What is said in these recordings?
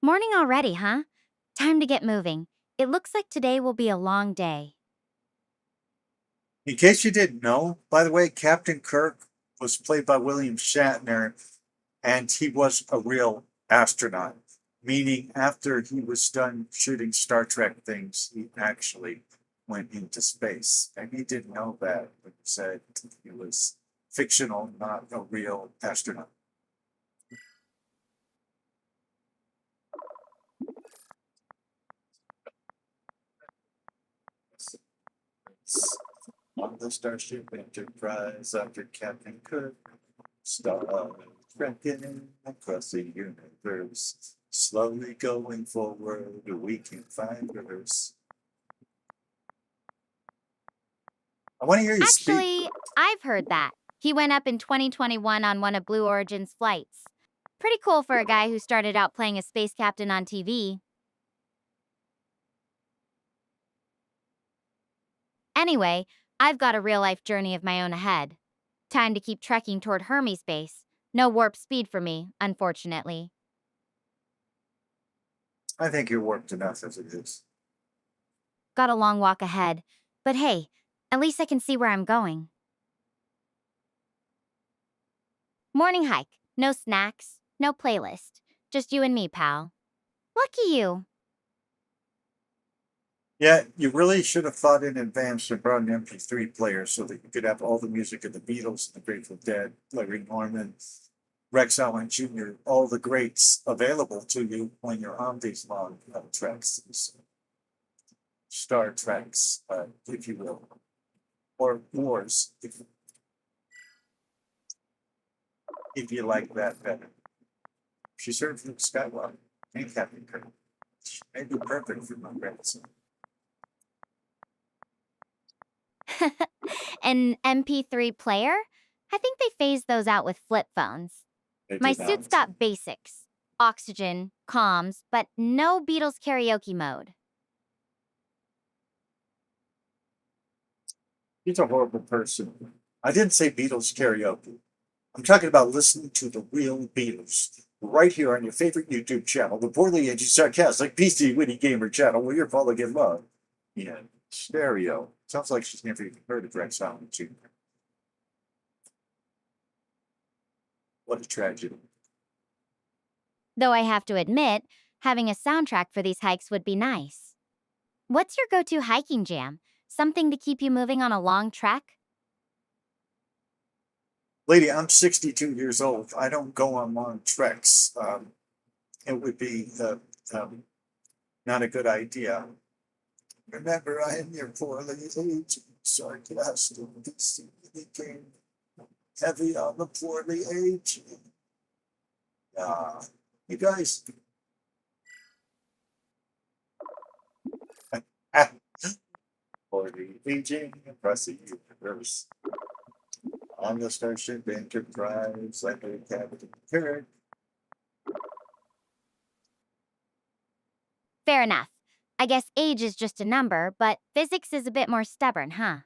Morning already, huh? Time to get moving. It looks like today will be a long day. In case you didn't know, by the way, Captain Kirk was played by William Shatner, and he was a real astronaut, meaning after he was done shooting Star Trek things, he actually went into space. And he didn't know that when he said he was fictional, not a real astronaut. On the Starship Enterprise after Captain Kirk started trekking across the universe, slowly going forward, we can find Earth. I want to hear you speak. Actually, I've heard that. He went up in 2021 on one of Blue Origin's flights. Pretty cool for a guy who started out playing a space captain on TV. Anyway, I've got a real life journey of my own ahead. Time to keep trekking toward Hermes base. No warp speed for me, unfortunately. I think you're warped enough as it is. Got a long walk ahead. But hey, at least I can see where I'm going. Morning hike. No snacks, no playlist. Just you and me, pal. Lucky you. Yeah, you really should have thought in advance and brought an MP3 player so that you could have all the music of the Beatles, the Grateful Dead, Larry Norman, Rex Allen Jr., all the greats available to you when you're on these long treks, these Star Treks, if you will, or wars, if you like that better. She served Luke Skywalker and Captain Kirk. She may be perfect for my grandson. An MP3 player? I think they phased those out with flip phones. They My did suit's not. got basics oxygen, comms, but no Beatles karaoke mode. He's a horrible person. I didn't say Beatles karaoke. I'm talking about listening to the real Beatles right here on your favorite YouTube channel, the poorly edgy, sarcastic, PC, witty gamer channel where you're falling in love. Yeah, stereo. Sounds like she's never even heard of Rex Allen Jr. What a tragedy. Though I have to admit, having a soundtrack for these hikes would be nice. What's your go to hiking jam? Something to keep you moving on a long trek? Lady, I'm 62 years old. I don't go on long treks. It would be not a good idea. Remember, I am your poorly aged, sarcastic, deceiving king, heavy on the poorly aged. You guys, poorly aging across the universe. On the Starship Enterprise, like a Captain Kirk. Fair enough. I guess age is just a number, but physics is a bit more stubborn, huh?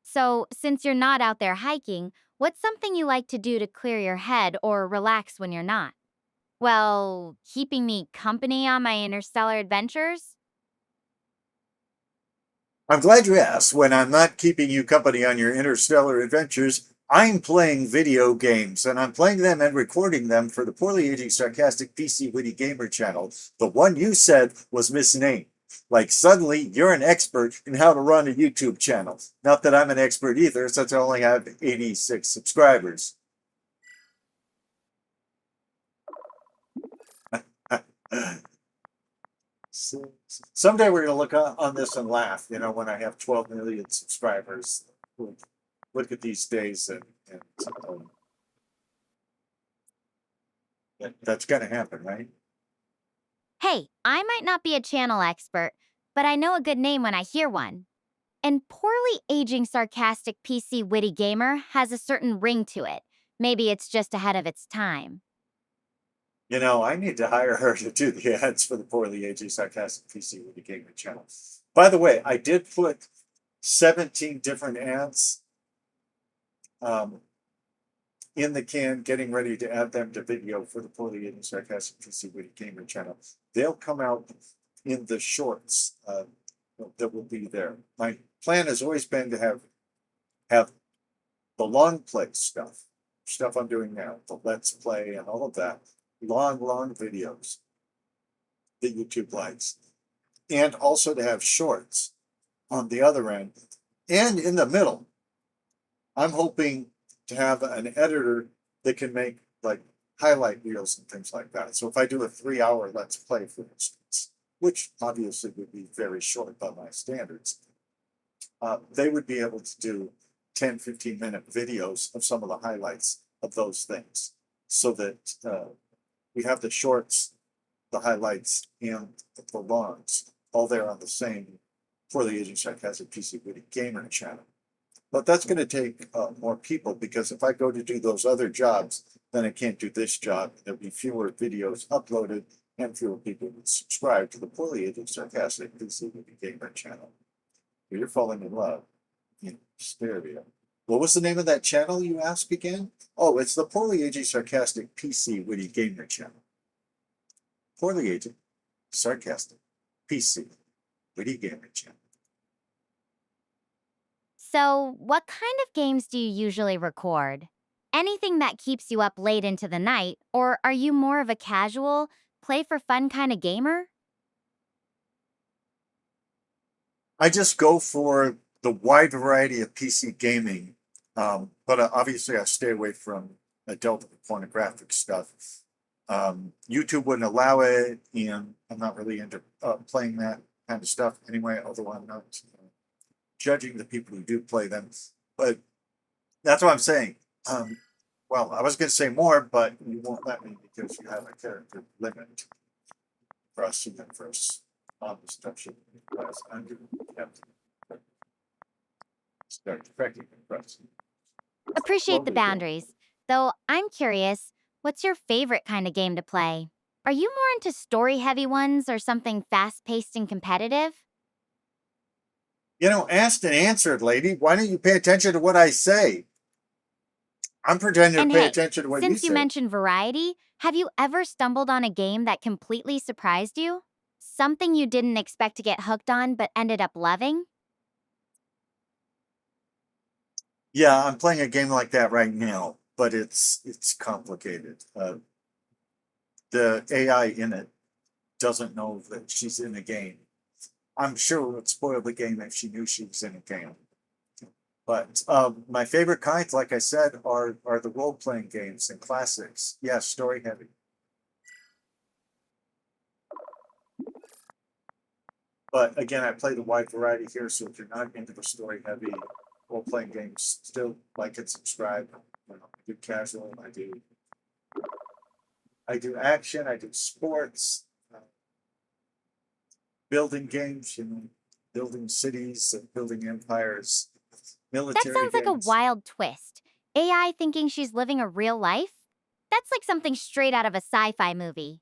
So, since you're not out there hiking, what's something you like to do to clear your head or relax when you're not? Well, keeping me company on my interstellar adventures? I'm glad you asked. When I'm not keeping you company on your interstellar adventures, I'm playing video games, and I'm playing them and recording them for the poorly aging, sarcastic, PC, witty gamer channel. The one you said was misnamed. Like suddenly you're an expert in how to run a YouTube channel. Not that I'm an expert either, since I only have 86 subscribers. Someday we're going to look on this and laugh, when I have 12 million subscribers. Look at these days, and that's going to happen, right? Hey, I might not be a channel expert, but I know a good name when I hear one. And poorly aging sarcastic PC witty gamer has a certain ring to it. Maybe it's just ahead of its time. I need to hire her to do the ads for the poorly aging, sarcastic PC with the gamer channel. By the way, I did put 17 different ads in the can, getting ready to add them to video for the Poorly Eating Sarcastic PC Witty Gamer channel. They'll come out in the shorts that will be there. My plan has always been to have the long play stuff I'm doing now, the Let's Play and all of that, long videos that YouTube likes, and also to have shorts on the other end. And in the middle, I'm hoping to have an editor that can make like highlight reels and things like that. So if I do a 3-hour Let's Play, for instance, which obviously would be very short by my standards, they would be able to do 10-15 minute videos of some of the highlights of those things, so that we have the shorts, the highlights, and the longs all there on the same Poorly Aging Sarcastic PC Witty Gamer channel. But that's going to take more people, because if I go to do those other jobs, then I can't do this job. There'll be fewer videos uploaded and fewer people would subscribe to the Poorly Aging Sarcastic PC Witty Gamer channel. You're falling in love in stereo. What was the name of that channel, you ask again? Oh, it's the Poorly Aging Sarcastic PC Witty Gamer channel. Poorly Aging Sarcastic PC Witty Gamer channel. So, what kind of games do you usually record? Anything that keeps you up late into the night, or are you more of a casual, play for fun kind of gamer? I just go for the wide variety of PC gaming, but obviously I stay away from adult pornographic stuff. YouTube wouldn't allow it, and I'm not really into playing that kind of stuff anyway, although I'm not judging the people who do play them. But that's what I'm saying. Well, I was going to say more, but you won't let me because you have a character limit for us to first on the stuff you guys undo. Start correcting the press. Appreciate the Slowly go. boundaries. Though I'm curious, what's your favorite kind of game to play? Are you more into story heavy ones or something fast paced and competitive? You know, asked and answered, lady. Why don't you pay attention to what I say? I'm pretending to And pay hey, attention to what you since you say. mentioned variety, have you ever stumbled on a game that completely surprised you? Something you didn't expect to get hooked on but ended up loving? Yeah, I'm playing a game like that right now, but it's complicated. The AI in it doesn't know that she's in a game. I'm sure it would spoil the game if she knew she was in a game. But my favorite kinds, like I said, are the role playing games and classics. Yeah, story heavy. But again, I play the wide variety here, so if you're not into the story heavy role playing games, still like and subscribe. You know, I do casual, I do action, I do sports, building games, you know, building cities, building empires, That military sounds like a games, wild twist. AI thinking she's living a real life? That's like something straight out of a sci fi movie.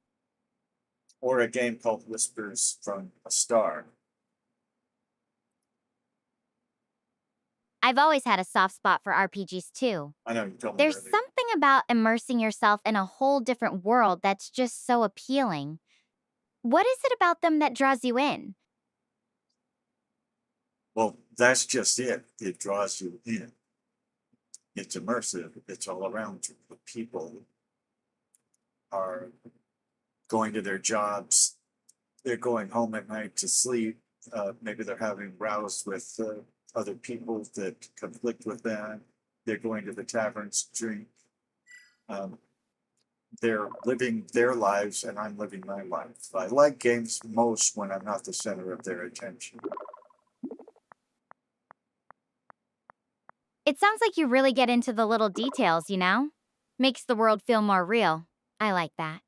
or a game called Whispers from a Star. I've always had a soft spot for RPGs too. I know you told me There's earlier. something about immersing yourself in a whole different world that's just so appealing. What is it about them that draws you in? Well, that's just it. It draws you in. It's immersive. It's all around you. The people are going to their jobs. They're going home at night to sleep. Maybe they're having rows with other people that conflict with them. They're going to the taverns to drink. Um, they're living their lives, and I'm living my life. I like games most when I'm not the center of their attention. It sounds like you really get into the little details, you know? Makes the world feel more real. I like that.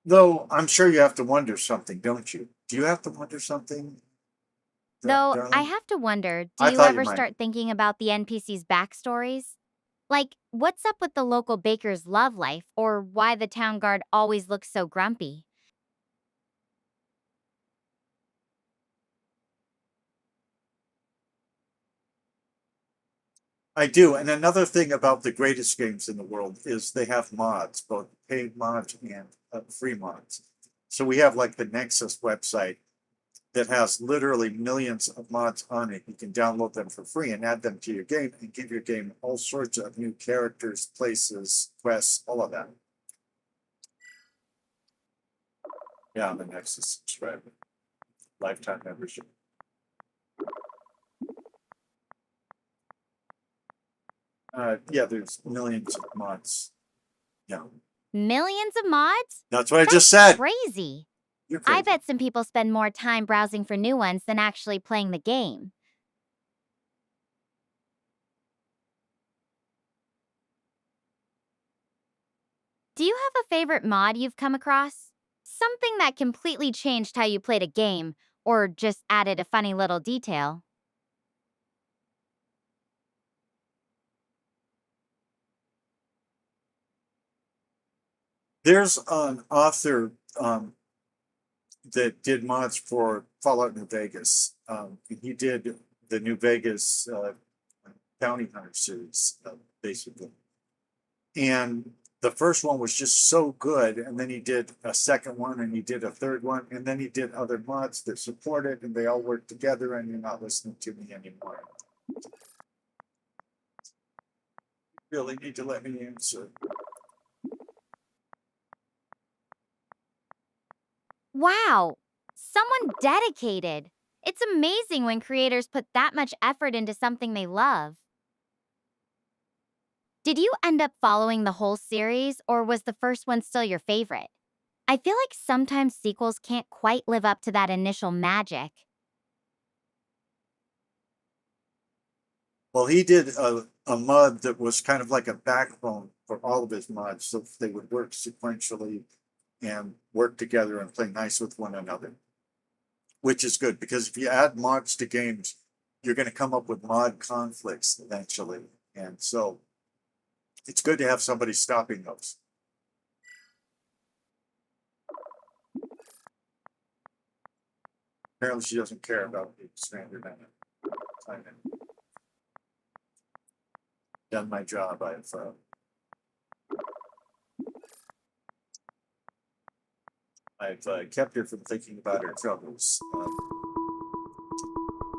Though I'm sure you have to wonder something, don't you? Do you have to wonder something, Though, I darling? have to wonder, do I you thought you ever might. start thinking about the NPC's backstories? Like, what's up with the local baker's love life, or why the town guard always looks so grumpy? I do. And another thing about the greatest games in the world is they have mods, both paid mods and free mods. So we have like the Nexus website that has literally millions of mods on it. You can download them for free and add them to your game and give your game all sorts of new characters, places, quests, all of that. Yeah, I'm a Nexus subscriber. Lifetime membership. Yeah, there's millions of mods. Yeah, Millions of mods? that's what I just That's said. crazy. You're I crazy. bet some people spend more time browsing for new ones than actually playing the game. Do you have a favorite mod you've come across? Something that completely changed how you played a game, or just added a funny little detail? There's an author that did mods for Fallout New Vegas. He did the New Vegas Bounty Hunter series, basically. And the first one was just so good. And then he did a second one and he did a third one. And then he did other mods that support it and they all work together and you're not listening to me anymore. You really need to let me answer. Wow! Someone dedicated! It's amazing when creators put that much effort into something they love. Did you end up following the whole series, or was the first one still your favorite? I feel like sometimes sequels can't quite live up to that initial magic. Well, he did a mod that was kind of like a backbone for all of his mods so they would work sequentially and work together and play nice with one another, which is good because if you add mods to games, you're going to come up with mod conflicts eventually. And so it's good to have somebody stopping those. Apparently, she doesn't care about the standard time. Done my job. I've kept her from thinking about her troubles.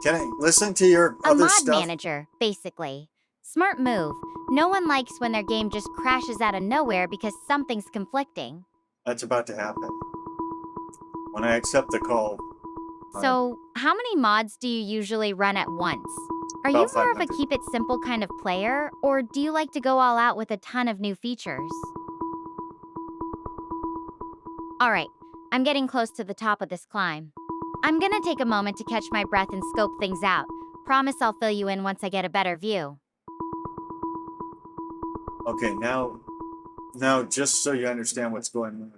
Can I listen to your A other mod stuff? manager, basically. Smart move. No one likes when their game just crashes out of nowhere because something's conflicting. That's about to happen. When I accept the call, So, how many mods do you usually run at once? Are you about more of a 500. keep it simple kind of player, or do you like to go all out with a ton of new features? Alright, I'm getting close to the top of this climb. I'm gonna take a moment to catch my breath and scope things out. Promise I'll fill you in once I get a better view. Okay, now just so you understand what's going on,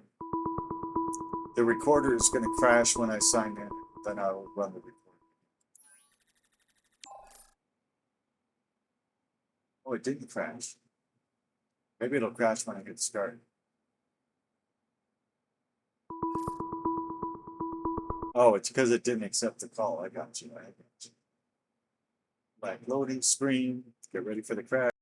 the recorder is going to crash when I sign in. Then I'll run the recorder. Oh, it didn't crash. Maybe it'll crash when I get started. Oh, it's because it didn't accept the call. I got you. Like loading screen. Get ready for the crash.